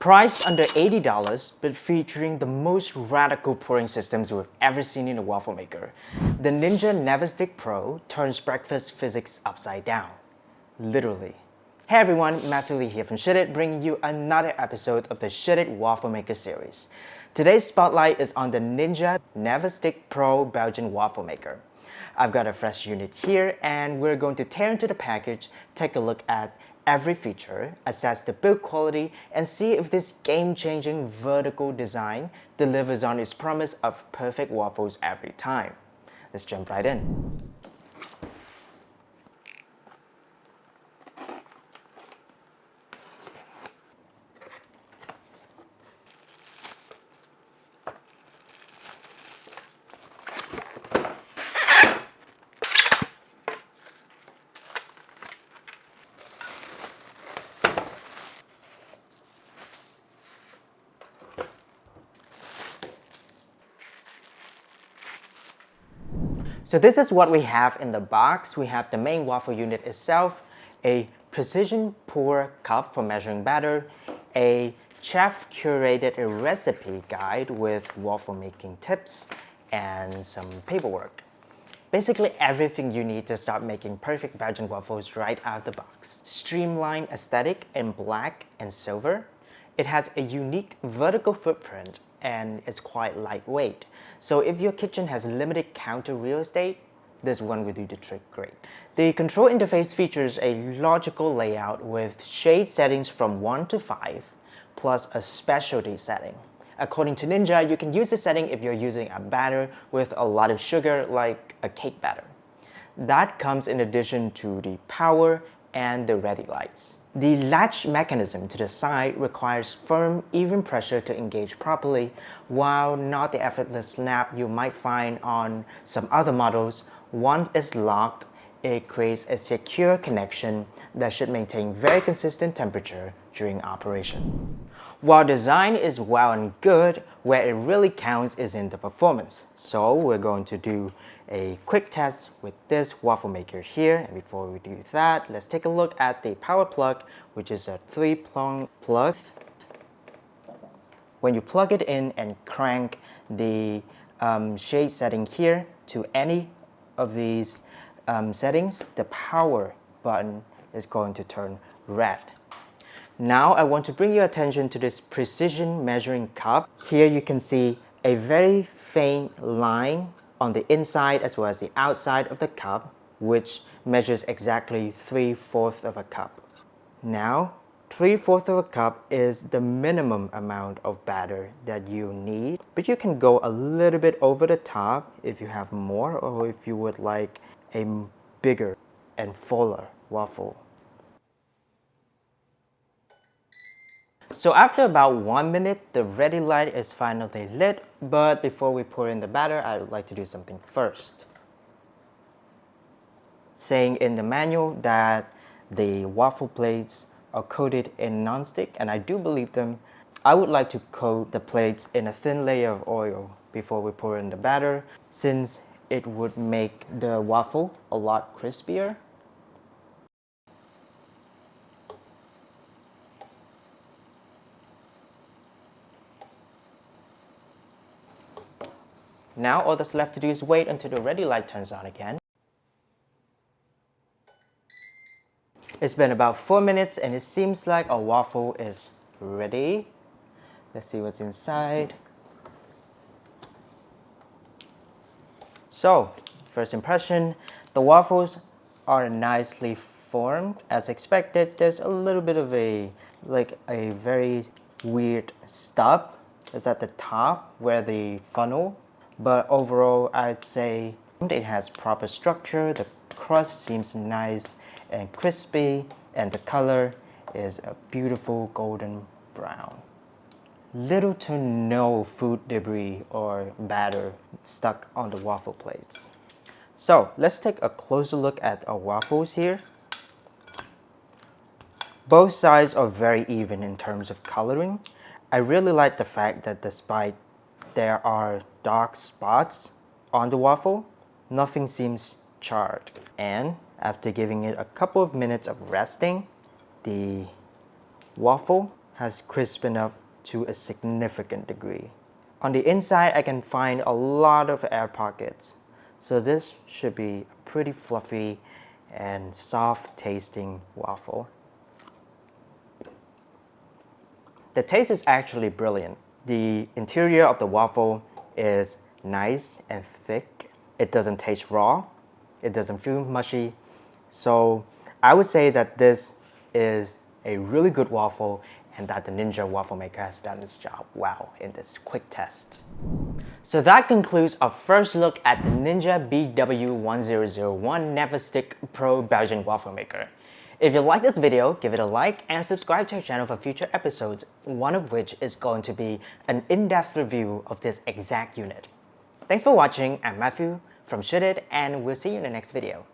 Priced under $80, but featuring the most radical pouring systems we've ever seen in a waffle maker, the Ninja NeverStick Pro turns breakfast physics upside down. Literally. Hey everyone, Matthew Lee here from ShouldIT, bringing you another episode of the ShouldIT Waffle Maker series. Today's spotlight is on the Ninja NeverStick Pro Belgian Waffle Maker. I've got a fresh unit here, and we're going to tear into the package, take a look at every feature, assess the build quality, and see if this game-changing vertical design delivers on its promise of perfect waffles every time. Let's jump right in. So this is what we have in the box. We have the main waffle unit itself, a precision pour cup for measuring batter, a chef-curated recipe guide with waffle making tips, and some paperwork. Basically everything you need to start making perfect Belgian waffles right out of the box. Streamlined aesthetic in black and silver. It has a unique vertical footprint and it's quite lightweight. So if your kitchen has limited counter real estate, this one will do the trick great. The control interface features a logical layout with shade settings from 1 to 5, plus a specialty setting. According to Ninja, you can use this setting if you're using a batter with a lot of sugar like a cake batter. That comes in addition to the power and the ready lights. The latch mechanism to the side requires firm, even pressure to engage properly, while not the effortless snap you might find on some other models. Once it's locked, it creates a secure connection that should maintain very consistent temperature during operation. While design is well and good, where it really counts is in the performance. So we're going to do a quick test with this waffle maker here. And before we do that, let's take a look at the power plug, which is a 3-prong plug. When you plug it in and crank the shade setting here to any of these settings, the power button is going to turn red. Now I want to bring your attention to this precision measuring cup. Here you can see a very faint line on the inside as well as the outside of the cup, which measures exactly 3/4 of a cup. Now, 3/4 of a cup is the minimum amount of batter that you need, but you can go a little bit over the top if you have more or if you would like a bigger and fuller waffle. So after about 1 minute, the ready light is finally lit, but before we pour in the batter, I would like to do something first. Saying in the manual that the waffle plates are coated in nonstick, and I do believe them, I would like to coat the plates in a thin layer of oil before we pour in the batter, since it would make the waffle a lot crispier. Now all that's left to do is wait until the ready light turns on again. It's been about 4 minutes and it seems like our waffle is ready. Let's see what's inside. So, first impression, the waffles are nicely formed. As expected, there's a little bit of a very weird stub. It's at the top where the funnel. But overall, I'd say it has proper structure. The crust seems nice and crispy, and the color is a beautiful golden brown. Little to no food debris or batter stuck on the waffle plates. So let's take a closer look at our waffles here. Both sides are very even in terms of coloring. I really like the fact that despite there are dark spots on the waffle, nothing seems charred. And after giving it a couple of minutes of resting, the waffle has crispened up to a significant degree. On the inside, I can find a lot of air pockets. So this should be a pretty fluffy and soft tasting waffle. The taste is actually brilliant. The interior of the waffle is nice and thick. It doesn't taste raw. It doesn't feel mushy. So I would say that this is a really good waffle and that the Ninja Waffle Maker has done its job well in this quick test. So that concludes our first look at the Ninja BW1001 NeverStick Pro Belgian Waffle Maker. If you like this video, give it a like and subscribe to our channel for future episodes, one of which is going to be an in-depth review of this exact unit. Thanks for watching. I'm Matthew from ShouldIT, and we'll see you in the next video.